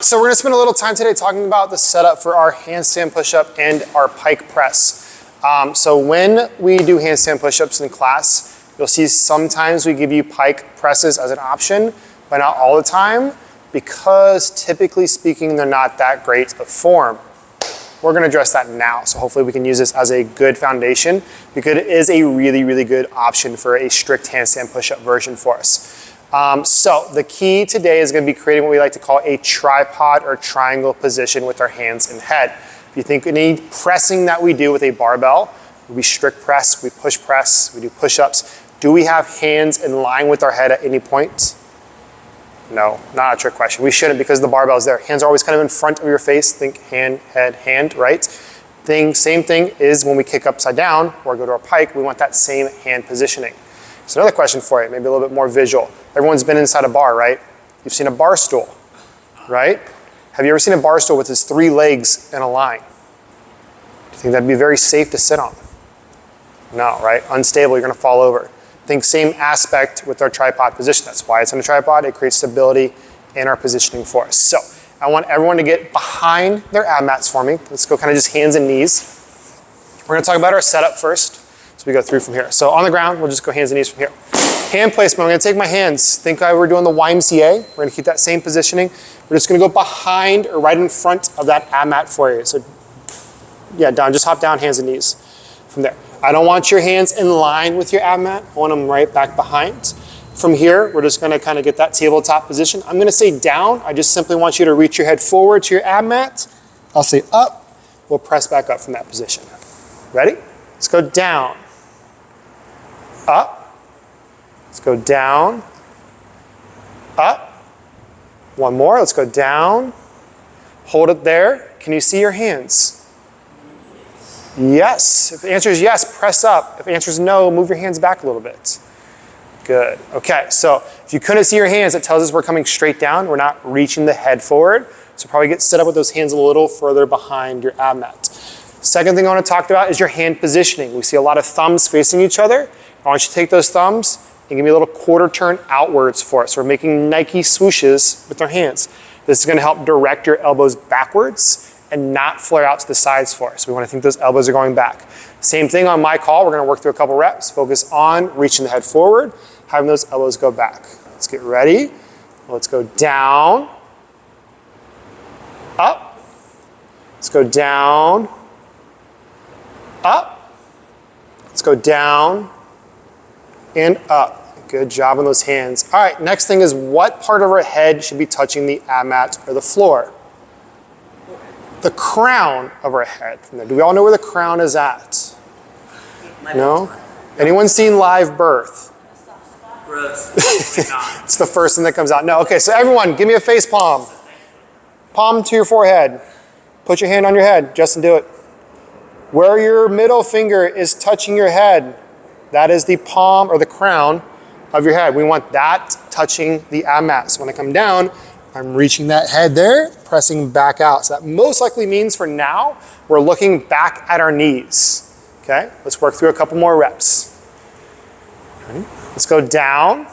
So we're going to spend a little time today talking about the setup for our handstand push-up and our pike press. So when we do handstand push-ups in class, you'll see sometimes we give you pike presses as an option, but not all the time, because typically speaking, they're not that great of form. We're going to address that now, so hopefully we can use this as a good foundation, because it is a really, really good option for a strict handstand push-up version for us. So the key today is going to be creating what we like to call a tripod or triangle position with our hands and head. If you think any pressing that we do with a barbell, we strict press, we push press, we do push-ups. Do we have hands in line with our head at any point? No, not a trick question. We shouldn't, because the barbell is there. Hands are always kind of in front of your face. Think hand, head, hand, right? Same thing is when we kick upside down or go to our pike, we want that same hand positioning. So another question for you, maybe a little bit more visual. Everyone's been inside a bar, right? You've seen a bar stool, right? Have you ever seen a bar stool with its 3 legs in a line? Do you think that'd be very safe to sit on? No, right? Unstable, you're gonna fall over. Think same aspect with our tripod position. That's why it's on a tripod. It creates stability in our positioning for us. So I want everyone to get behind their ab mats for me. Let's go kind of just hands and knees. We're gonna talk about our setup first. So we go through from here. So on the ground, we'll just go hands and knees from here. Hand placement, I'm gonna take my hands. Think we're doing the YMCA. We're gonna keep that same positioning. We're just gonna go behind or right in front of that ab mat for you. So yeah, down, just hop down, hands and knees from there. I don't want your hands in line with your ab mat. I want them right back behind. From here, we're just gonna kind of get that tabletop position. I'm gonna say down. I just simply want you to reach your head forward to your ab mat. I'll say up. We'll press back up from that position. Ready? Let's go down. Up. Let's go down. Up. One more. Let's go down. Hold it there. Can you see your hands? Yes. If the answer is yes, press up. If the answer is no, move your hands back a little bit. Good. Okay, so if you couldn't see your hands, it tells us we're coming straight down. We're not reaching the head forward. So probably get set up with those hands a little further behind your ab mat. Second thing I want to talk about is your hand positioning. We see a lot of thumbs facing each other. I want you to take those thumbs and give me a little quarter turn outwards for us. We're making Nike swooshes with our hands. This is going to help direct your elbows backwards and not flare out to the sides for us. We want to think those elbows are going back. Same thing on my call. We're going to work through a couple reps. Focus on reaching the head forward, having those elbows go back. Let's get ready. Let's go down, up. Let's go down, up. Let's go down and up. Good job on those hands. All right, next thing is what part of our head should be touching the ab mat or the floor? The crown of our head. Do we all know where the crown is at? No? Anyone seen live birth? Gross. It's the first thing that comes out. No, okay, so everyone, give me a face palm. Palm to your forehead. Put your hand on your head. Justin, do it. Where your middle finger is touching your head, that is the palm or the crown of your head. We want that touching the ab mat. So when I come down, I'm reaching that head there, pressing back out. So that most likely means for now, we're looking back at our knees. Okay, let's work through a couple more reps. Okay. Let's go down,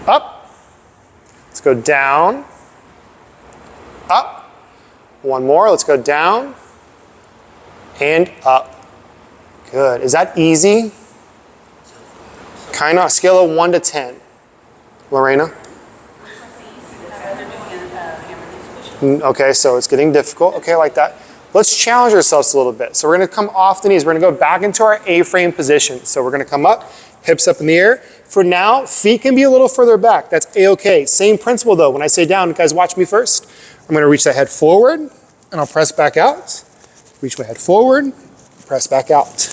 up. Let's go down, up. One more, let's go down and up. Good. Is that easy? Kind of. Scale of 1 to 10. Lorena? Okay, so it's getting difficult. Okay, I like that. Let's challenge ourselves a little bit. So we're going to come off the knees. We're going to go back into our A-frame position. So we're going to come up, hips up in the air. For now, feet can be a little further back. That's A-okay. Same principle though. When I say down, guys, watch me first. I'm going to reach the head forward, and I'll press back out. Reach my head forward, press back out.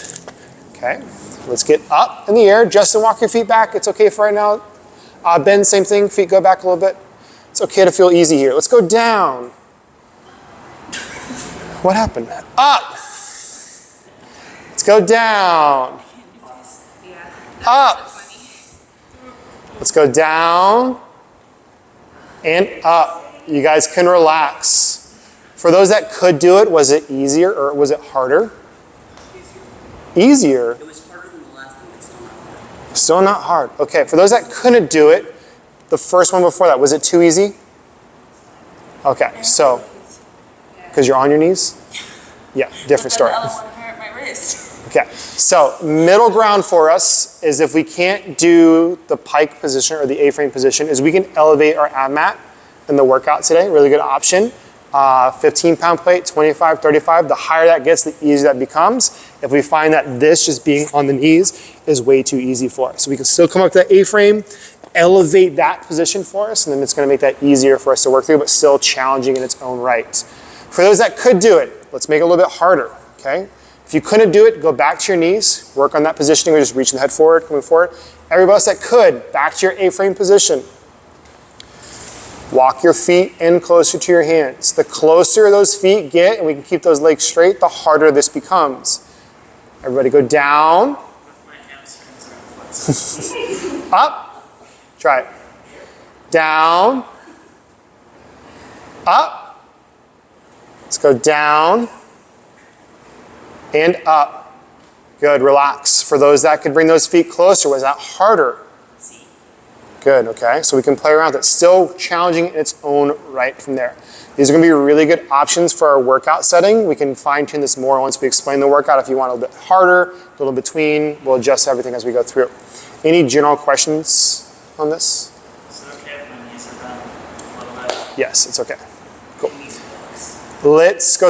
Okay, let's get up in the air. Justin, walk your feet back. It's okay for right now. Ben, same thing. Feet go back a little bit. It's okay to feel easy here. Let's go down. What happened? Up. Let's go down. Up. Let's go down and up. You guys can relax. For those that could do it, was it easier or was it harder? Easier. It was harder than the last one, but still not hard. Still not hard. Okay, for those that couldn't do it, the first one before that, was it too easy? Okay, so, because you're on your knees? Yeah, different story. The other one hurt my wrist. Okay, so middle ground for us is if we can't do the pike position or the A-frame position, is we can elevate our ab mat in the workout today. Really good option. 15-pound plate, 25, 35. The higher that gets, the easier that becomes. If we find that this just being on the knees is way too easy for us. So we can still come up to that A-frame, elevate that position for us, and then it's going to make that easier for us to work through, but still challenging in its own right. For those that could do it, let's make it a little bit harder, okay? If you couldn't do it, go back to your knees, work on that positioning, or just reaching the head forward, coming forward. Everybody else that could, back to your A-frame position. Walk your feet in closer to your hands. The closer those feet get, and we can keep those legs straight, the harder this becomes. Everybody go down. My hamstrings are flexing. Up. Try it. Down. Up. Let's go down. And up. Good, relax. For those that could bring those feet closer, was that harder? Good, okay. So we can play around with it. Still challenging in its own right from there. These are gonna be really good options for our workout setting. We can fine tune this more once we explain the workout. If you want a little bit harder, a little between, we'll adjust everything as we go through. Any general questions on this? Is it okay if my knees are bent a little bit? Yes, it's okay. Cool. Let's go